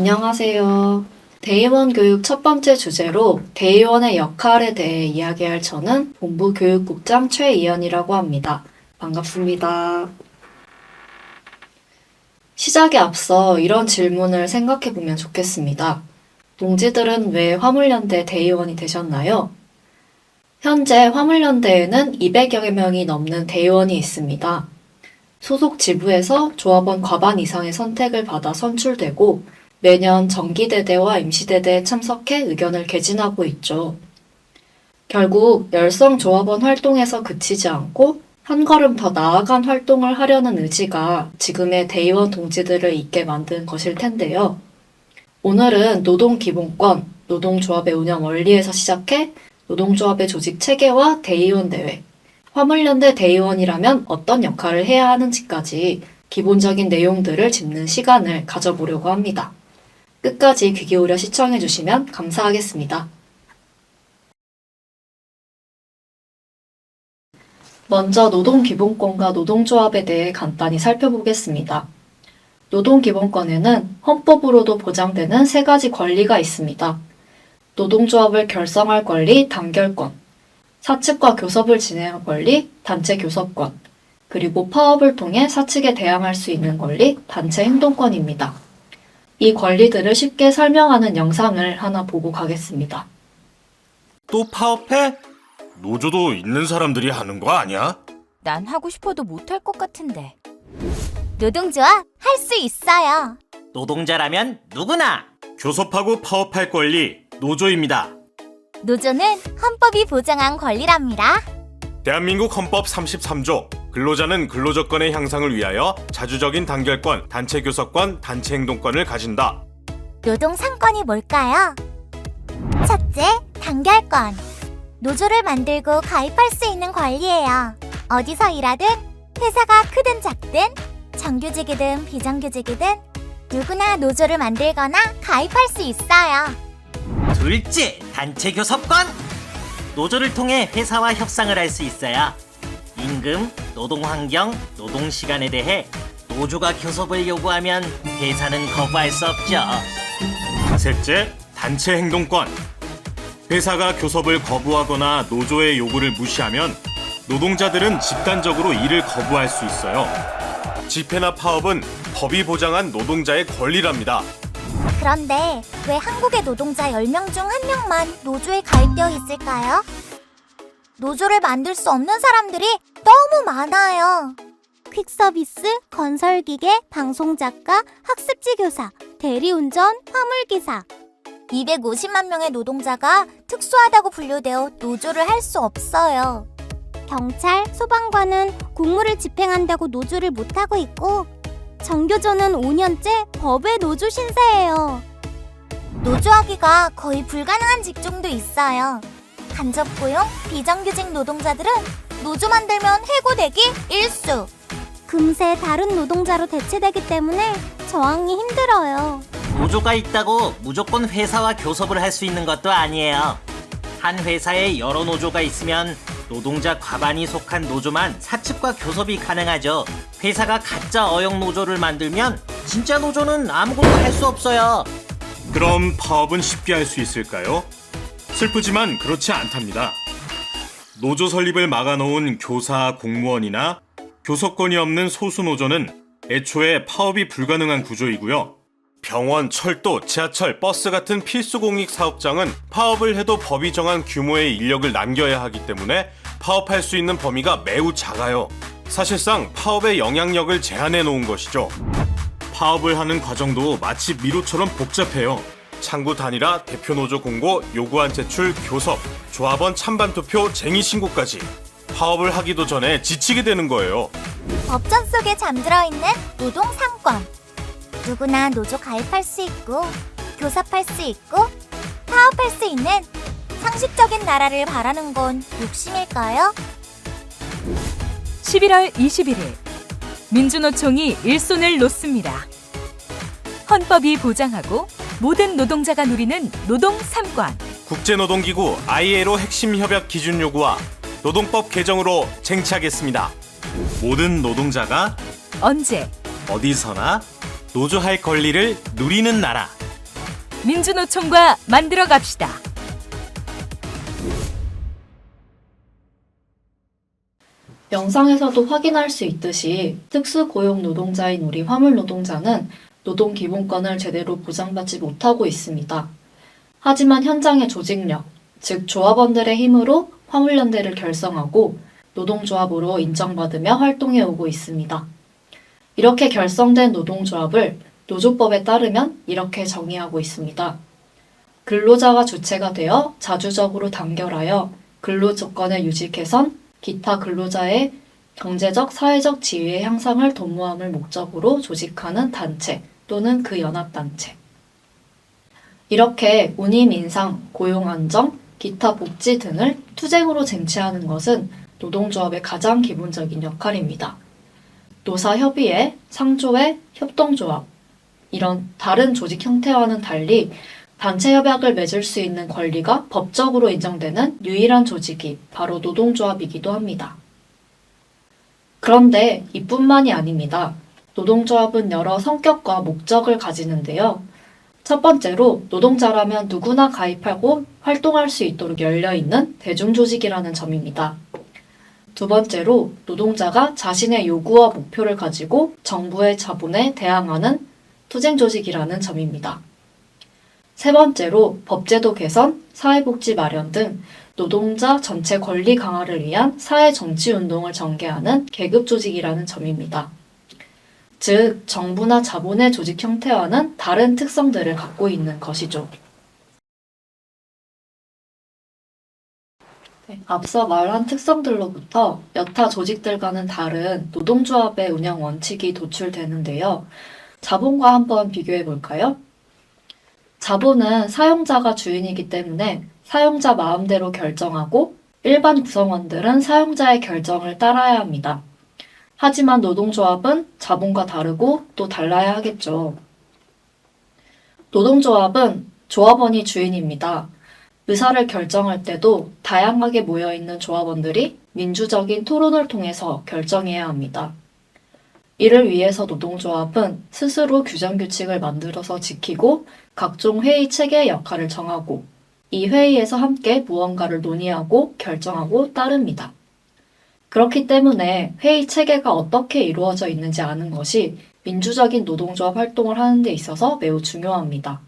안녕하세요. 대의원 교육 첫 번째 주제로 대의원의 역할에 대해 이야기할 저는 본부 교육국장 최이연이라고 합니다. 반갑습니다. 시작에 앞서 이런 질문을 생각해 보면 좋겠습니다. 동지들은 왜 화물연대 대의원이 되셨나요? 현재 화물연대에는 200여 명이 넘는 대의원이 있습니다. 소속 지부에서 조합원 과반 이상의 선택을 받아 선출되고 매년 정기대대와 임시대대에 참석해 의견을 개진하고 있죠. 결국 열성 조합원 활동에서 그치지 않고 한 걸음 더 나아간 활동을 하려는 의지가 지금의 대의원 동지들을 있게 만든 것일 텐데요. 오늘은 노동기본권, 노동조합의 운영 원리에서 시작해 노동조합의 조직 체계와 대의원 대회, 화물연대 대의원이라면 어떤 역할을 해야 하는지까지 기본적인 내용들을 짚는 시간을 가져보려고 합니다. 끝까지 귀 기울여 시청해주시면 감사하겠습니다. 먼저 노동기본권과 노동조합에 대해 간단히 살펴보겠습니다. 노동기본권에는 헌법으로도 보장되는 세 가지 권리가 있습니다. 노동조합을 결성할 권리, 단결권, 사측과 교섭을 진행할 권리, 단체 교섭권, 그리고 파업을 통해 사측에 대항할 수 있는 권리, 단체 행동권입니다. 이 권리들을 쉽게 설명하는 영상을 하나 보고 가겠습니다. 또 파업해? 노조도 있는 사람들이 하는 거 아니야? 난 하고 싶어도 못할 것 같은데. 노동조합 할 수 있어요. 노동자라면 누구나 교섭하고 파업할 권리, 노조입니다. 노조는 헌법이 보장한 권리랍니다. 대한민국 헌법 33조, 근로자는 근로조건의 향상을 위하여 자주적인 단결권, 단체 교섭권, 단체 행동권을 가진다. 노동 3권이 뭘까요? 첫째, 단결권. 노조를 만들고 가입할 수 있는 권리예요. 어디서 일하든, 회사가 크든 작든, 정규직이든 비정규직이든 누구나 노조를 만들거나 가입할 수 있어요. 둘째, 단체 교섭권. 노조를 통해 회사와 협상을 할 수 있어요. 임금, 노동환경, 노동시간에 대해 노조가 교섭을 요구하면 회사는 거부할 수 없죠. 셋째, 단체 행동권. 회사가 교섭을 거부하거나 노조의 요구를 무시하면 노동자들은 집단적으로 일을 거부할 수 있어요. 집회나 파업은 법이 보장한 노동자의 권리랍니다. 그런데 왜 한국의 노동자 10명 중 1명만 노조에 가입되어 있을까요? 노조를 만들 수 없는 사람들이 너무 많아요. 퀵서비스, 건설기계, 방송작가, 학습지교사, 대리운전, 화물기사 250만 명의 노동자가 특수하다고 분류되어 노조를 할 수 없어요. 경찰, 소방관은 공무를 집행한다고 노조를 못하고 있고 정교조는 5년째 법의 노조 신세예요. 노조하기가 거의 불가능한 직종도 있어요. 간접고용, 비정규직 노동자들은 노조 만들면 해고되기 일수. 금세 다른 노동자로 대체되기 때문에 저항이 힘들어요. 노조가 있다고 무조건 회사와 교섭을 할 수 있는 것도 아니에요. 한 회사에 여러 노조가 있으면 노동자 과반이 속한 노조만 사측과 교섭이 가능하죠. 회사가 가짜 어용 노조를 만들면 진짜 노조는 아무것도 할 수 없어요. 그럼 파업은 쉽게 할 수 있을까요? 슬프지만 그렇지 않답니다. 노조 설립을 막아놓은 교사, 공무원이나 교섭권이 없는 소수 노조는 애초에 파업이 불가능한 구조이고요. 병원, 철도, 지하철, 버스 같은 필수 공익 사업장은 파업을 해도 법이 정한 규모의 인력을 남겨야 하기 때문에 파업할 수 있는 범위가 매우 작아요. 사실상 파업의 영향력을 제한해 놓은 것이죠. 파업을 하는 과정도 마치 미로처럼 복잡해요. 창구 단일화, 대표 노조 공고, 요구안 제출, 교섭, 조합원 찬반 투표, 쟁의 신고까지 파업을 하기도 전에 지치게 되는 거예요. 법전 속에 잠들어 있는 노동 3권. 누구나 노조 가입할 수 있고 교섭할 수 있고 파업할 수 있는 상식적인 나라를 바라는 건 욕심일까요? 11월 21일 민주노총이 일손을 놓습니다. 헌법이 보장하고 모든 노동자가 누리는 노동 3권. 국제노동기구 ILO 핵심 협약 기준 요구와 노동법 개정으로 쟁취하겠습니다. 모든 노동자가 언제 어디서나 노조할 권리를 누리는 나라. 민주노총과 만들어 갑시다. 영상에서도 확인할 수 있듯이 특수고용 노동자인 우리 화물 노동자는 노동기본권을 제대로 보장받지 못하고 있습니다. 하지만 현장의 조직력, 즉 조합원들의 힘으로 화물연대를 결성하고 노동조합으로 인정받으며 활동해 오고 있습니다. 이렇게 결성된 노동조합을 노조법에 따르면 이렇게 정의하고 있습니다. 근로자가 주체가 되어 자주적으로 단결하여 근로조건의 유지 개선, 기타 근로자의 경제적, 사회적 지위의 향상을 도모함을 목적으로 조직하는 단체 또는 그 연합단체. 이렇게 운임 인상, 고용 안정, 기타 복지 등을 투쟁으로 쟁취하는 것은 노동조합의 가장 기본적인 역할입니다. 노사협의회, 상조회, 협동조합 이런 다른 조직 형태와는 달리 단체 협약을 맺을 수 있는 권리가 법적으로 인정되는 유일한 조직이 바로 노동조합이기도 합니다. 그런데 이뿐만이 아닙니다. 노동조합은 여러 성격과 목적을 가지는데요. 첫 번째로 노동자라면 누구나 가입하고 활동할 수 있도록 열려있는 대중조직이라는 점입니다. 두 번째로 노동자가 자신의 요구와 목표를 가지고 정부의 자본에 대항하는 투쟁조직이라는 점입니다. 세 번째로 법제도 개선, 사회복지 마련 등 노동자 전체 권리 강화를 위한 사회정치운동을 전개하는 계급조직이라는 점입니다. 즉, 정부나 자본의 조직 형태와는 다른 특성들을 갖고 있는 것이죠. 앞서 말한 특성들로부터 여타 조직들과는 다른 노동조합의 운영 원칙이 도출되는데요. 자본과 한번 비교해 볼까요? 자본은 사용자가 주인이기 때문에 사용자 마음대로 결정하고 일반 구성원들은 사용자의 결정을 따라야 합니다. 하지만 노동조합은 자본과 다르고 또 달라야 하겠죠. 노동조합은 조합원이 주인입니다. 의사를 결정할 때도 다양하게 모여있는 조합원들이 민주적인 토론을 통해서 결정해야 합니다. 이를 위해서 노동조합은 스스로 규정규칙을 만들어서 지키고 각종 회의 체계의 역할을 정하고 이 회의에서 함께 무언가를 논의하고 결정하고 따릅니다. 그렇기 때문에 회의 체계가 어떻게 이루어져 있는지 아는 것이 민주적인 노동조합 활동을 하는 데 있어서 매우 중요합니다.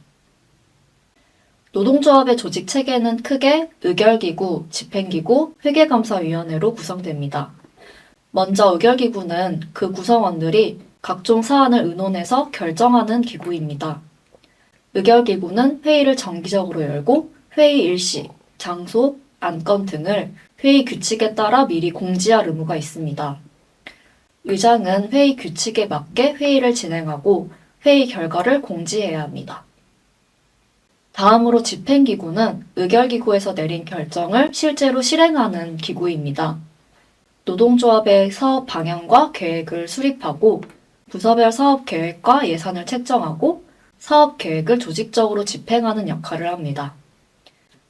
노동조합의 조직 체계는 크게 의결기구, 집행기구, 회계감사위원회로 구성됩니다. 먼저 의결기구는 그 구성원들이 각종 사안을 의논해서 결정하는 기구입니다. 의결기구는 회의를 정기적으로 열고 회의 일시, 장소, 안건 등을 회의 규칙에 따라 미리 공지할 의무가 있습니다. 의장은 회의 규칙에 맞게 회의를 진행하고 회의 결과를 공지해야 합니다. 다음으로 집행기구는 의결기구에서 내린 결정을 실제로 실행하는 기구입니다. 노동조합의 사업 방향과 계획을 수립하고 부서별 사업 계획과 예산을 책정하고 사업 계획을 조직적으로 집행하는 역할을 합니다.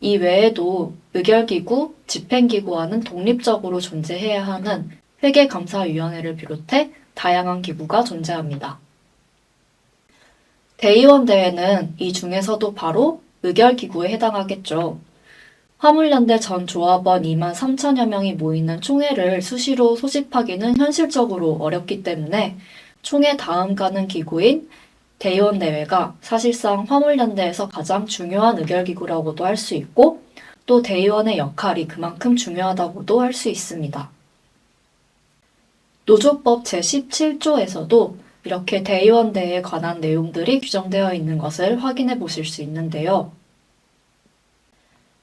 이 외에도 의결기구, 집행기구와는 독립적으로 존재해야 하는 회계감사위원회를 비롯해 다양한 기구가 존재합니다. 대의원대회는 이 중에서도 바로 의결기구에 해당하겠죠. 화물연대 전 조합원 2만 3천여 명이 모이는 총회를 수시로 소집하기는 현실적으로 어렵기 때문에 총회 다음 가는 기구인 대의원대회가 사실상 화물연대에서 가장 중요한 의결기구라고도 할 수 있고 또 대의원의 역할이 그만큼 중요하다고도 할 수 있습니다. 노조법 제17조에서도 이렇게 대의원대회에 관한 내용들이 규정되어 있는 것을 확인해 보실 수 있는데요.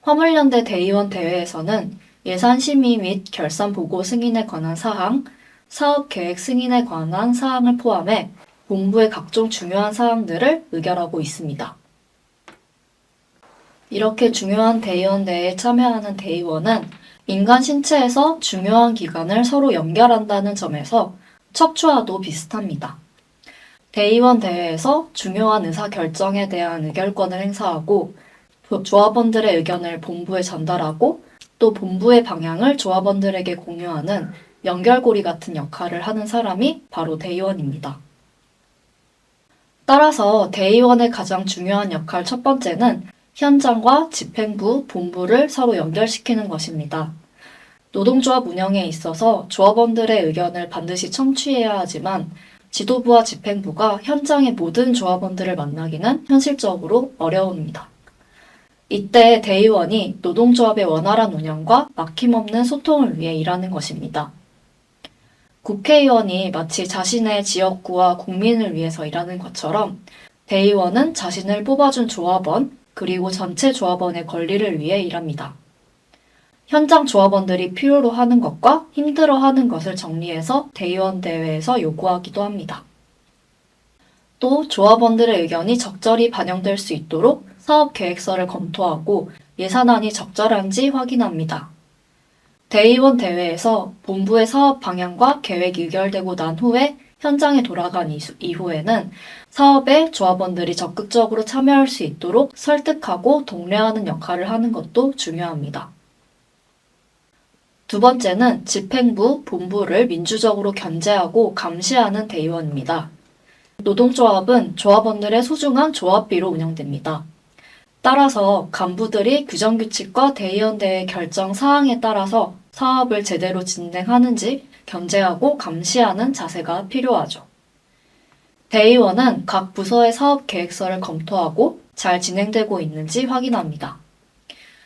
화물연대 대의원 대회에서는 예산심의 및 결산보고 승인에 관한 사항, 사업계획 승인에 관한 사항을 포함해 본부의 각종 중요한 사항들을 의결하고 있습니다. 이렇게 중요한 대의원 대회에 참여하는 대의원은 인간 신체에서 중요한 기관을 서로 연결한다는 점에서 척추와도 비슷합니다. 대의원 대회에서 중요한 의사결정에 대한 의결권을 행사하고 조합원들의 의견을 본부에 전달하고 또 본부의 방향을 조합원들에게 공유하는 연결고리 같은 역할을 하는 사람이 바로 대의원입니다. 따라서 대의원의 가장 중요한 역할 첫 번째는 현장과 집행부, 본부를 서로 연결시키는 것입니다. 노동조합 운영에 있어서 조합원들의 의견을 반드시 청취해야 하지만 지도부와 집행부가 현장의 모든 조합원들을 만나기는 현실적으로 어려웁니다. 이때 대의원이 노동조합의 원활한 운영과 막힘없는 소통을 위해 일하는 것입니다. 국회의원이 마치 자신의 지역구와 국민을 위해서 일하는 것처럼 대의원은 자신을 뽑아준 조합원 그리고 전체 조합원의 권리를 위해 일합니다. 현장 조합원들이 필요로 하는 것과 힘들어하는 것을 정리해서 대의원 대회에서 요구하기도 합니다. 또 조합원들의 의견이 적절히 반영될 수 있도록 사업 계획서를 검토하고 예산안이 적절한지 확인합니다. 대의원 대회에서 본부의 사업 방향과 계획이 의결되고 난 후에 현장에 돌아간 이후에는 사업에 조합원들이 적극적으로 참여할 수 있도록 설득하고 독려하는 역할을 하는 것도 중요합니다. 두 번째는 집행부, 본부를 민주적으로 견제하고 감시하는 대의원입니다. 노동조합은 조합원들의 소중한 조합비로 운영됩니다. 따라서 간부들이 규정규칙과 대의원대회 결정 사항에 따라서 사업을 제대로 진행하는지 견제하고 감시하는 자세가 필요하죠. 대의원은 각 부서의 사업 계획서를 검토하고 잘 진행되고 있는지 확인합니다.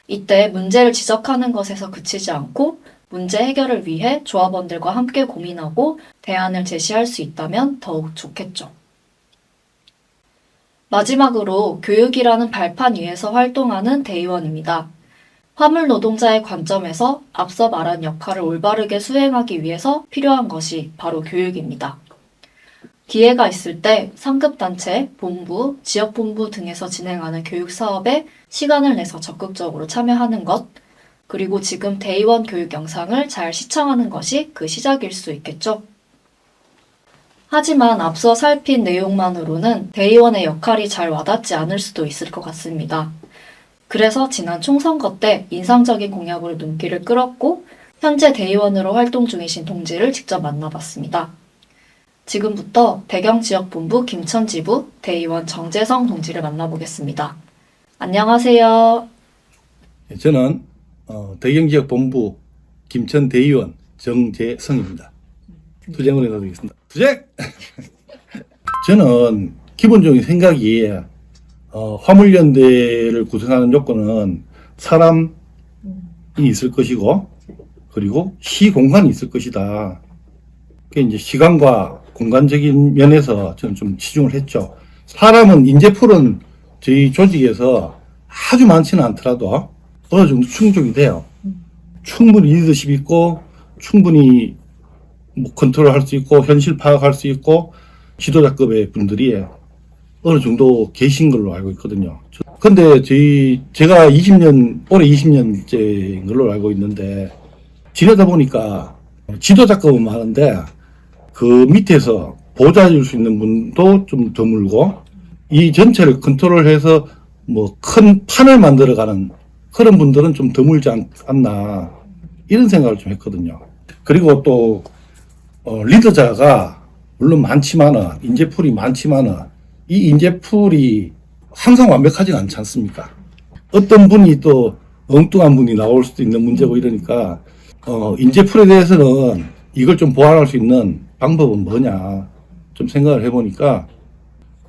이때 문제를 지적하는 것에서 그치지 않고 문제 해결을 위해 조합원들과 함께 고민하고 대안을 제시할 수 있다면 더욱 좋겠죠. 마지막으로 교육이라는 발판 위에서 활동하는 대의원입니다. 화물 노동자의 관점에서 앞서 말한 역할을 올바르게 수행하기 위해서 필요한 것이 바로 교육입니다. 기회가 있을 때 상급단체, 본부, 지역본부 등에서 진행하는 교육 사업에 시간을 내서 적극적으로 참여하는 것, 그리고 지금 대의원 교육 영상을 잘 시청하는 것이 그 시작일 수 있겠죠. 하지만 앞서 살핀 내용만으로는 대의원의 역할이 잘 와닿지 않을 수도 있을 것 같습니다. 그래서 지난 총선거 때 인상적인 공약으로 눈길을 끌었고 현재 대의원으로 활동 중이신 동지를 직접 만나봤습니다. 지금부터 대경지역본부 김천지부 대의원 정재성 동지를 만나보겠습니다. 안녕하세요. 저는 대경지역본부 김천 대의원 정재성입니다. 투쟁을 해드리겠습니다. 투쟁! 저는 기본적인 생각이 화물연대를 구성하는 요건은 사람이 있을 것이고 그리고 시공간이 있을 것이다. 그게 이제 시간과 공간적인 면에서 저는 좀 치중을 했죠. 사람은 인재풀은 저희 조직에서 아주 많지는 않더라도 어느 정도 충족이 돼요. 충분히 리더십 있고 충분히 컨트롤할 수 있고 현실 파악할 수 있고 지도자급의 분들이 어느 정도 계신 걸로 알고 있거든요. 근데 제가 올해 20년째인 걸로 알고 있는데 지내다 보니까 지도자급은 많은데 그 밑에서 보좌해줄 수 있는 분도 좀 드물고 이 전체를 컨트롤해서 뭐 큰 판을 만들어가는 그런 분들은 좀 드물지 않나 이런 생각을 좀 했거든요. 그리고 또 리더자가 물론 많지만은 인재풀이 많지만은 이 인재풀이 항상 완벽하지가 않지 않습니까? 어떤 분이 또 엉뚱한 분이 나올 수도 있는 문제고 이러니까 인재풀에 대해서는 이걸 좀 보완할 수 있는 방법은 뭐냐 좀 생각을 해보니까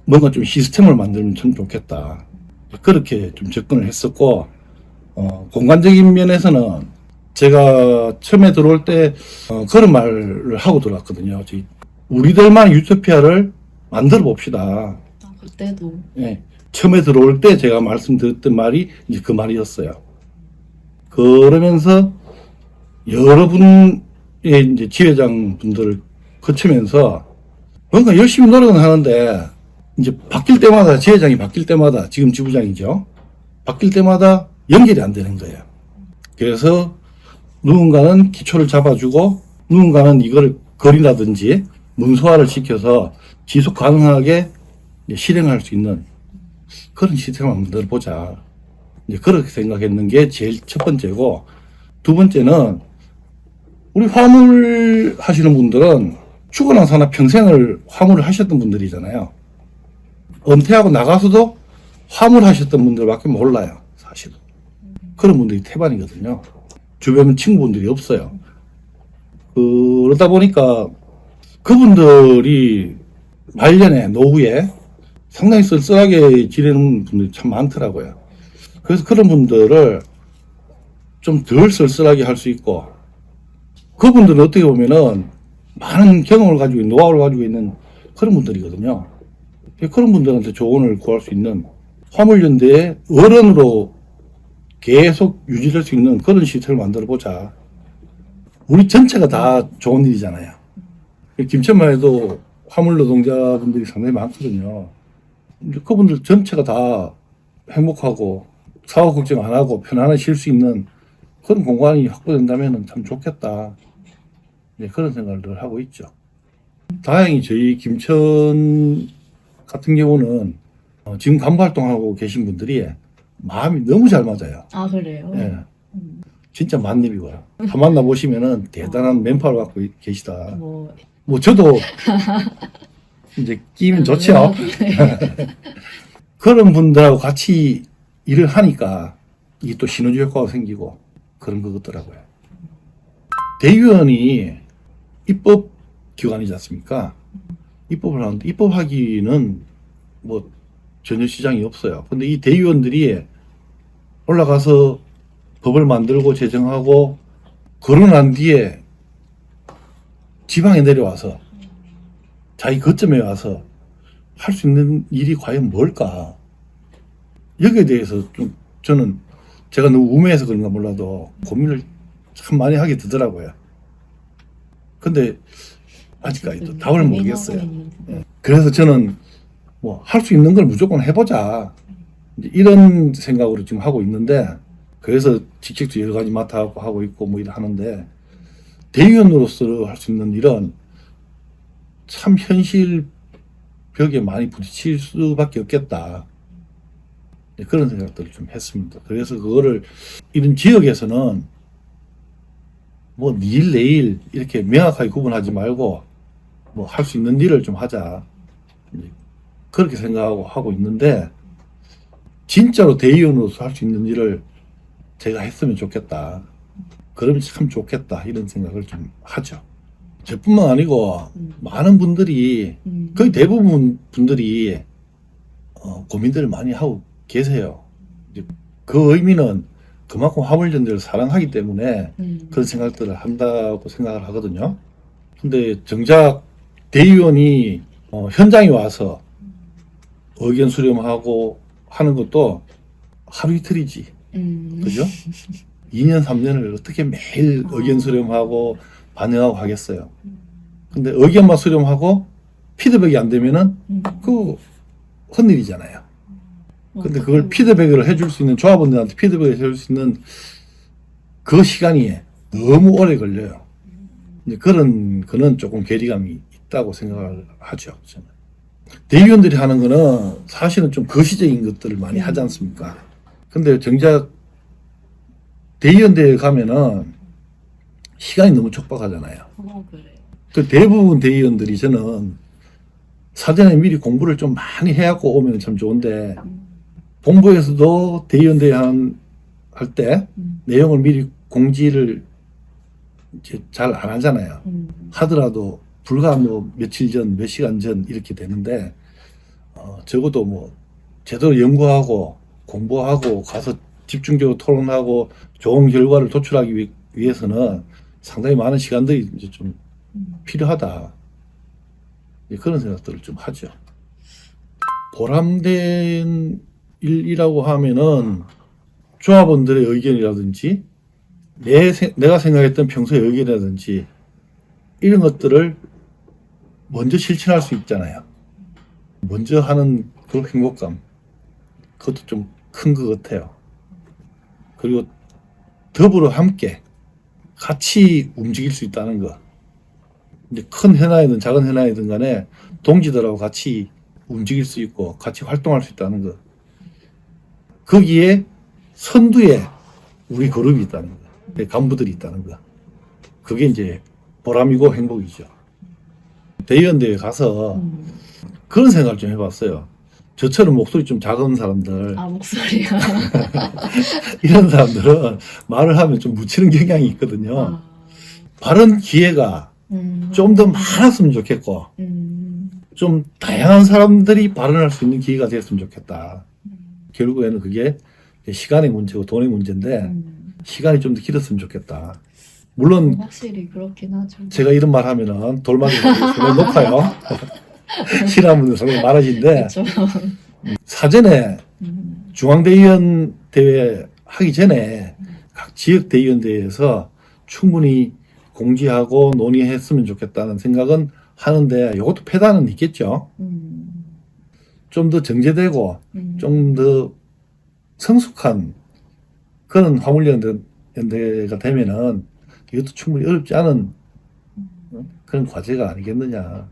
뭔가 좀 시스템을 만들면 참 좋겠다. 그렇게 좀 접근을 했었고 공간적인 면에서는 제가 처음에 들어올 때 그런 말을 하고 들어왔거든요. 우리들만 유토피아를 만들어 봅시다. 그때도. 네. 처음에 들어올 때 제가 말씀드렸던 말이 이제 그 말이었어요. 그러면서 여러분의 이제 지회장 분들을 거치면서 뭔가 열심히 노력은 하는데 이제 바뀔 때마다 지회장이 바뀔 때마다 지금 지부장이죠. 바뀔 때마다 연결이 안 되는 거예요. 그래서 누군가는 기초를 잡아주고 누군가는 이걸 거리라든지 문서화를 시켜서 지속 가능하게 실행할 수 있는 그런 시스템을 만들어보자. 이제 그렇게 생각했는 게 제일 첫 번째고, 두 번째는 우리 화물 하시는 분들은 죽어난 사나 평생을 화물을 하셨던 분들이잖아요. 은퇴하고 나가서도 화물하셨던 분들밖에 몰라요, 사실은. 그런 분들이 태반이거든요. 주변 친구분들이 없어요. 그러다 보니까 그분들이 말년에, 노후에 상당히 쓸쓸하게 지내는 분들이 참 많더라고요. 그래서 그런 분들을 좀 덜 쓸쓸하게 할 수 있고, 그분들은 어떻게 보면은 많은 경험을 가지고 있는, 노하우를 가지고 있는 그런 분들이거든요. 그런 분들한테 조언을 구할 수 있는 화물연대의 어른으로 계속 유지될 수 있는 그런 시스템을 만들어 보자. 우리 전체가 다 좋은 일이잖아요. 김천만 해도 화물 노동자분들이 상당히 많거든요. 그분들 전체가 다 행복하고 사업 걱정 안 하고 편안하게 쉴 수 있는 그런 공간이 확보된다면 참 좋겠다. 네, 그런 생각을 늘 하고 있죠. 다행히 저희 김천 같은 경우는 지금 간부 활동하고 계신 분들이 마음이 너무 잘 맞아요. 아, 그래요? 예. 진짜 만렙이고요. 다 만나보시면은 대단한 맨파를 갖고 계시다. 뭐 저도 이제 끼면 좋죠. 그런 분들하고 같이 일을 하니까 이게 또 시너지 효과가 생기고 그런 것 같더라고요. 대의원이 입법 기관이지 않습니까? 입법을 하는데 입법하기는 뭐 전혀 시장이 없어요. 근데 이 대의원들이 올라가서 법을 만들고 제정하고 그러고 난 뒤에 지방에 내려와서 자기 거점에 와서 할 수 있는 일이 과연 뭘까? 여기에 대해서 좀 저는 제가 너무 우매해서 그런가 몰라도 고민을 참 많이 하게 되더라고요. 근데 아직까지도 답을 모르겠어요. 예. 그래서 저는 뭐 할 수 있는 걸 무조건 해보자. 이제 이런 생각으로 지금 하고 있는데, 그래서 직책도 여러 가지 맡아갖고 하고 있고 뭐 이러는데, 대의원으로서 할 수 있는 일은 참 현실 벽에 많이 부딪힐 수밖에 없겠다. 네, 그런 생각들을 좀 했습니다. 그래서 그거를 이런 지역에서는 뭐 내일 내일 이렇게 명확하게 구분하지 말고 뭐 할 수 있는 일을 좀 하자. 그렇게 생각하고 하고 있는데, 진짜로 대의원으로서 할 수 있는 일을 제가 했으면 좋겠다. 그러면 참 좋겠다. 이런 생각을 좀 하죠. 저뿐만 아니고 많은 분들이, 거의 대부분 분들이 고민들을 많이 하고 계세요. 이제 그 의미는 그만큼 화물연대를 사랑하기 때문에 그런 생각들을 한다고 생각을 하거든요. 근데 정작 대의원이 현장에 와서 의견 수렴하고 하는 것도 하루 이틀이지. 그죠? 2년, 3년을 어떻게 매일 의견 수렴하고 반영하고 하겠어요. 근데 의견만 수렴하고 피드백이 안 되면은 그 헛일이잖아요. 근데 그걸 피드백을 해줄 수 있는, 조합원들한테 피드백을 해줄 수 있는 그 시간이 너무 오래 걸려요. 이제 그런 조금 괴리감이 있다고 생각을 하죠, 저는. 대의원들이 하는 거는 사실은 좀 거시적인 것들을 많이 하지 않습니까? 근데 정작 대의원대에 가면은 시간이 너무 촉박하잖아요. 그래요. 그 대부분 대의원들이 저는 사전에 미리 공부를 좀 많이 해갖고 오면 참 좋은데, 본부에서도 대의원대회 할 때 내용을 미리 공지를 잘 안 하잖아요. 하더라도 불과 뭐 며칠 전, 몇 시간 전 이렇게 되는데, 적어도 뭐 제대로 연구하고 공부하고 가서 집중적으로 토론하고 좋은 결과를 도출하기 위해서는 상당히 많은 시간들이 이제 좀 필요하다. 그런 생각들을 좀 하죠. 보람된 일이라고 하면은 조합원들의 의견이라든지 내가 생각했던 평소의 의견이라든지 이런 것들을 먼저 실천할 수 있잖아요. 먼저 하는 그 행복감, 그것도 좀 큰 것 같아요. 그리고 더불어 함께 같이 움직일 수 있다는 것. 이제 큰 현안이든 작은 현안이든 간에 동지들하고 같이 움직일 수 있고 같이 활동할 수 있다는 것. 거기에 선두에 우리 그룹이 있다는 것. 간부들이 있다는 것. 그게 이제 보람이고 행복이죠. 대의원대회 가서 그런 생각을 좀 해봤어요. 저처럼 목소리 좀 작은 사람들, 아, 목소리야. 이런 사람들은 말을 하면 좀 묻히는 경향이 있거든요. 아, 발언 기회가 좀 더 많았으면 좋겠고, 좀 다양한 사람들이 발언할 수 있는 기회가 됐으면 좋겠다. 결국에는 그게 시간의 문제고 돈의 문제인데, 시간이 좀 더 길었으면 좋겠다. 물론 확실히 그렇긴 하죠. 제가 이런 말 하면은 돌맞이가 상당히 높아요. 싫어하는 분들 상당히 많아진데, 그렇죠. 사전에 중앙대의원 대회 하기 전에 각 지역 대의원 대회에서 충분히 공지하고 논의했으면 좋겠다는 생각은 하는데, 이것도 폐단은 있겠죠. 좀 더 정제되고 좀 더 성숙한 그런 화물연대가 되면은 이것도 충분히 어렵지 않은 그런 과제가 아니겠느냐,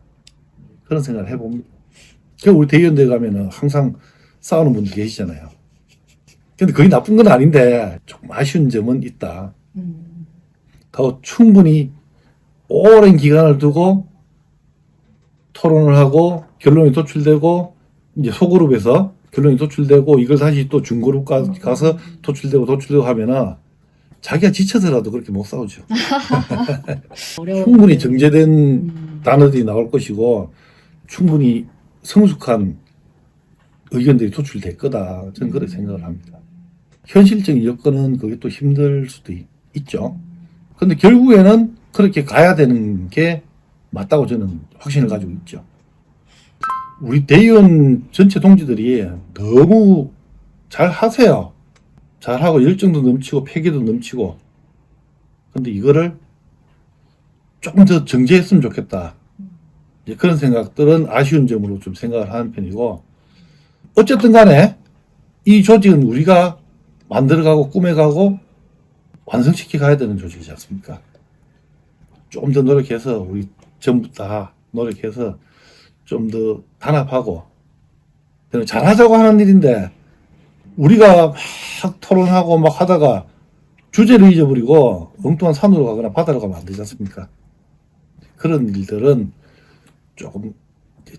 그런 생각을 해봅니다. 우리 대의원대 가면은 항상 싸우는 분들 계시잖아요. 근데 그게 나쁜 건 아닌데 조금 아쉬운 점은 있다. 더 충분히 오랜 기간을 두고 토론을 하고 결론이 도출되고, 이제 소그룹에서 결론이 도출되고, 이걸 다시 또 중그룹 가서 도출되고 하면은 자기가 지쳐서라도 그렇게 못 싸우죠. 충분히 정제된 단어들이 나올 것이고, 충분히 성숙한 의견들이 도출될 거다. 저는 그렇게 생각을 합니다. 현실적인 여건은 그게 또 힘들 수도 있죠. 근데 결국에는 그렇게 가야 되는 게 맞다고 저는 확신을 가지고 있죠. 우리 대의원 전체 동지들이 너무 잘 하세요. 잘하고 열정도 넘치고 패기도 넘치고. 근데 이거를 조금 더 정제했으면 좋겠다. 이제 그런 생각들은 아쉬운 점으로 좀 생각을 하는 편이고, 어쨌든 간에 이 조직은 우리가 만들어가고 꾸며가고 완성시켜 가야 되는 조직이지 않습니까? 좀 더 노력해서 우리 전부 다 노력해서 좀 더 단합하고, 잘하자고 하는 일인데 우리가 막 토론하고 막 하다가 주제를 잊어버리고 엉뚱한 산으로 가거나 바다로 가면 안 되지 않습니까? 그런 일들은 조금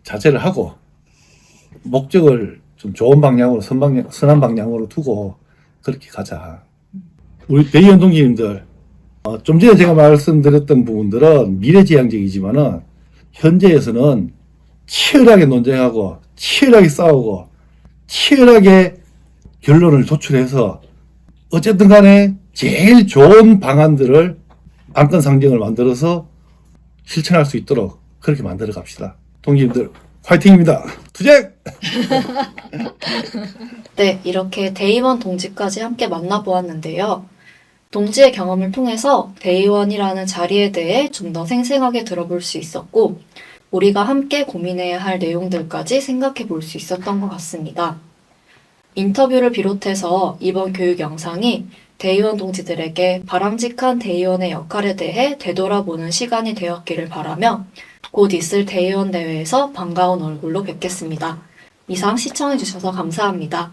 자제를 하고 목적을 좀 좋은 방향으로, 선한 방향으로 두고 그렇게 가자. 우리 대의원 동지님들, 좀 전에 제가 말씀드렸던 부분들은 미래지향적이지만은 현재에서는 치열하게 논쟁하고 치열하게 싸우고 치열하게 결론을 도출해서 어쨌든 간에 제일 좋은 방안들을 안건 상정을 만들어서 실천할 수 있도록 그렇게 만들어 갑시다. 동지님들 화이팅입니다. 투쟁! 네, 이렇게 대의원 동지까지 함께 만나보았는데요. 동지의 경험을 통해서 대의원이라는 자리에 대해 좀 더 생생하게 들어볼 수 있었고, 우리가 함께 고민해야 할 내용들까지 생각해 볼 수 있었던 것 같습니다. 인터뷰를 비롯해서 이번 교육 영상이 대의원 동지들에게 바람직한 대의원의 역할에 대해 되돌아보는 시간이 되었기를 바라며, 곧 있을 대의원 대회에서 반가운 얼굴로 뵙겠습니다. 이상 시청해주셔서 감사합니다.